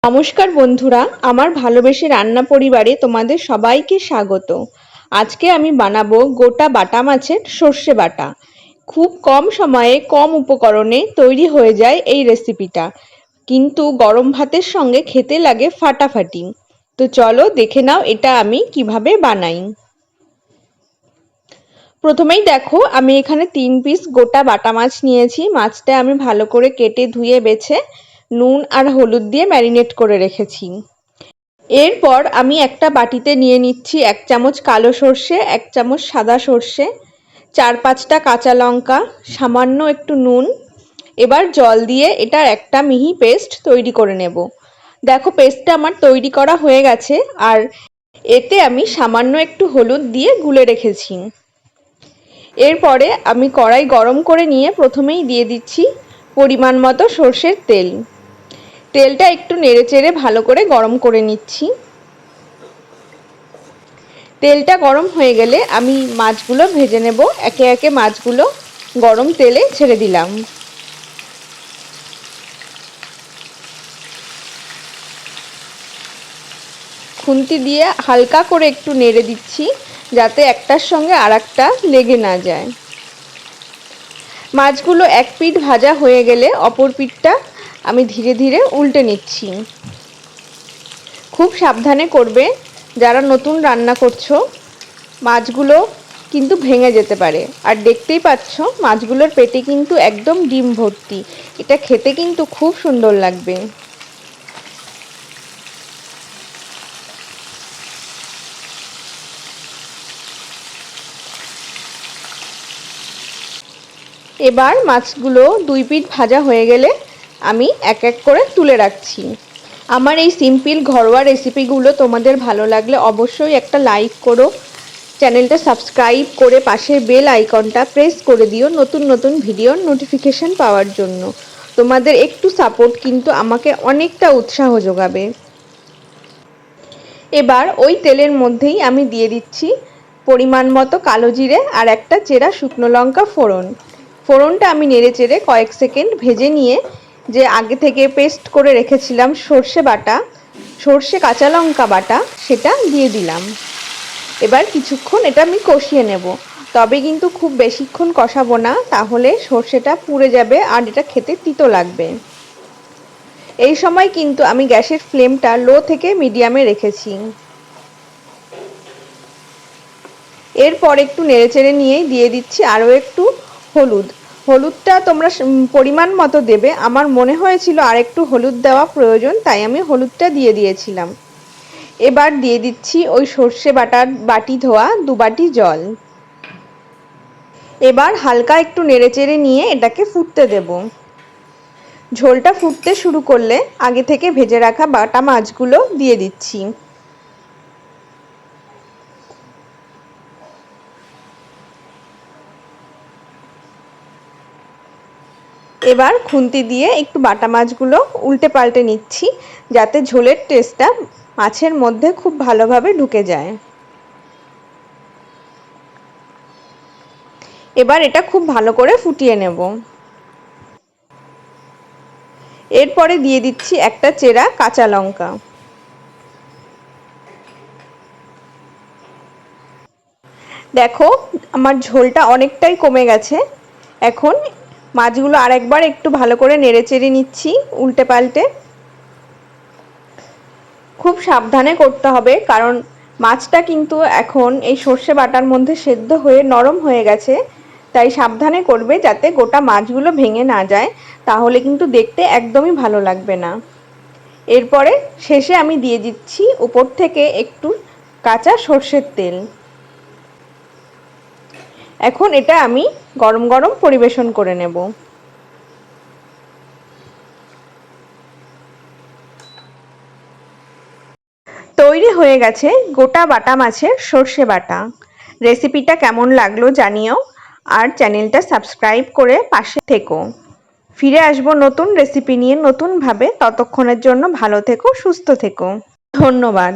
নমস্কার বন্ধুরা, আমার ভালোবেসে রান্না পরিবারে তোমাদের সবাইকে স্বাগত। আজকে আমি বানাবো গোটা বাটা মাছের সর্ষে বাটা। খুব কম সময়ে কম উপকরণে তৈরি হয়ে যায় এই রেসিপিটা, কিন্তু গরম ভাতের সঙ্গে খেতে লাগে ফাটাফাটি। তো চলো দেখে নাও এটা আমি কিভাবে বানাই। প্রথমেই দেখো, আমি এখানে 3 পিস গোটা বাটা মাছ নিয়েছি। মাছটা আমি ভালো করে কেটে ধুয়ে বেছে নুন আর হলুদ দিয়ে ম্যারিনেট করে রেখেছি। এরপর আমি একটা বাটিতে নিয়ে নিচ্ছি 1 চামচ কালো সর্ষে, 1 চামচ সাদা সর্ষে, 4-5টা কাঁচা লঙ্কা, সামান্য একটু নুন। এবার জল দিয়ে এটার একটা মিহি পেস্ট তৈরি করে নেব। দেখো, পেস্টটা আমার তৈরি করা হয়ে গেছে। আর এতে আমি সামান্য একটু হলুদ দিয়ে গুলে রেখেছি। এরপরে আমি কড়াই গরম করে নিয়ে প্রথমেই দিয়ে দিচ্ছি পরিমাণ মতো সর্ষের তেল। তেলটা একটু নেড়েচেড়ে ভালো করে গরম করে নিচ্ছি। তেলটা গরম হয়ে গেলে আমি মাছগুলো ভেজে নেব। একে একে মাছগুলো গরম তেলে ছেড়ে দিলাম। খুন্তি দিয়ে হালকা করে একটু নেড়ে দিচ্ছি, যাতে একটার সঙ্গে আরেকটা লেগে না যায়। মাছগুলো এক পিঠ ভাজা হয়ে গেলে অপর পিঠটা আমি ধীরে ধীরে উল্টে নিচ্ছি। খুব সাবধানে করবে, যারা নতুন রান্না করছো। মাছগুলো কিন্তু ভেঙে যেতে পারে। আর দেখতেই পাচ্ছ মাছগুলোর পেটে কিন্তু একদম ডিম ভর্তি। এটা খেতে কিন্তু খুব সুন্দর লাগবে। এবার মাছগুলো 2 পিঠ ভাজা হয়ে গেলে আমি এক এক করে তুলে রাখছি। আমার এই সিম্পল ঘরোয়া রেসিপিগুলো তোমাদের ভালো লাগলে অবশ্যই একটা লাইক করো, চ্যানেলটা সাবস্ক্রাইব করে পাশের বেল আইকনটা প্রেস করে দিও নতুন নতুন ভিডিওর নোটিফিকেশন পাওয়ার জন্য। তোমাদের একটু সাপোর্ট কিন্তু আমাকে অনেকটা উৎসাহ যোগাবে। এবার ওই তেলের মধ্যেই আমি দিয়ে দিচ্ছি পরিমাণ মতো কালো জিরে আর একটা চেরা শুকনো লঙ্কা ফোড়ন। ফোড়নটা আমি নেড়ে চেড়ে কয়েক সেকেন্ড ভেজে নিয়ে যে আগে থেকে পেস্ট করে রেখেছিলাম সর্ষে বাটা, সর্ষে কাঁচা লঙ্কা বাটা, সেটা দিয়ে দিলাম। এবার কিছুক্ষণ এটা আমি কষিয়ে নেব। তবে কিন্তু খুব বেশিক্ষণ কষাবো না, তাহলে সর্ষেটা পুড়ে যাবে আর এটা খেতে তিতো লাগবে। এই সময় কিন্তু আমি গ্যাসের ফ্লেমটা লো থেকে মিডিয়ামে রেখেছি। এরপর একটু নেড়েচেড়ে নিয়েই দিয়ে দিচ্ছি আরও একটু হলুদ। হলুদটা তোমরা পরিমাণ মতো দেবে। আমার মনে হয়েছিল আর একটু হলুদ দেওয়া প্রয়োজন, তাই আমি হলুদটা দিয়ে দিয়েছিলাম। এবার দিয়ে দিচ্ছি ওই সর্ষে বাটি ধোয়া 2 বাটি জল। এবার হালকা একটু নেড়েচেড়ে নিয়ে এটাকে ফুটতে দেব। ঝোলটা ফুটতে শুরু করলে আগে থেকে ভেজে রাখা বাটা মাছগুলো দিয়ে দিচ্ছি। এবার খুন্তি দিয়ে একটু বাটা মাছগুলো উল্টে পাল্টে নিচ্ছি, যাতে ঝোলের টেস্টটা মাছের মধ্যে খুব ভালোভাবে ঢুকে যায়। এবার এটা খুব ভালো করে ফুটিয়ে নেব। এরপরে দিয়ে দিচ্ছি একটা চেরা কাঁচা লঙ্কা। দেখো, আমার ঝোলটা অনেকটাই কমে গেছে। এখন মাছগুলো আরেকবার একটু ভালো করে নেড়েচেড়ে নিচ্ছি উল্টে পাল্টে। খুব সাবধানে করতে হবে, কারণ মাছটা কিন্তু এখন এই সর্ষে বাটার মধ্যে সেদ্ধ হয়ে নরম হয়ে গেছে। তাই সাবধানে করবে যাতে গোটা মাছগুলো ভেঙে না যায়, তাহলে কিন্তু দেখতে একদমই ভালো লাগবে না। এরপরে শেষে আমি দিয়ে দিচ্ছি উপর থেকে একটু কাঁচা সর্ষের তেল। এখন এটা আমি গরম গরম পরিবেশন করে নেব। তৈরি হয়ে গেছে গোটা বাটা মাছের সর্ষে বাটা। রেসিপিটা কেমন লাগলো জানিও, আর চ্যানেলটা সাবস্ক্রাইব করে পাশে থেকো। ফিরে আসবো নতুন রেসিপি নিয়ে নতুনভাবে। ততক্ষণের জন্য ভালো থেকো, সুস্থ থেকো। ধন্যবাদ।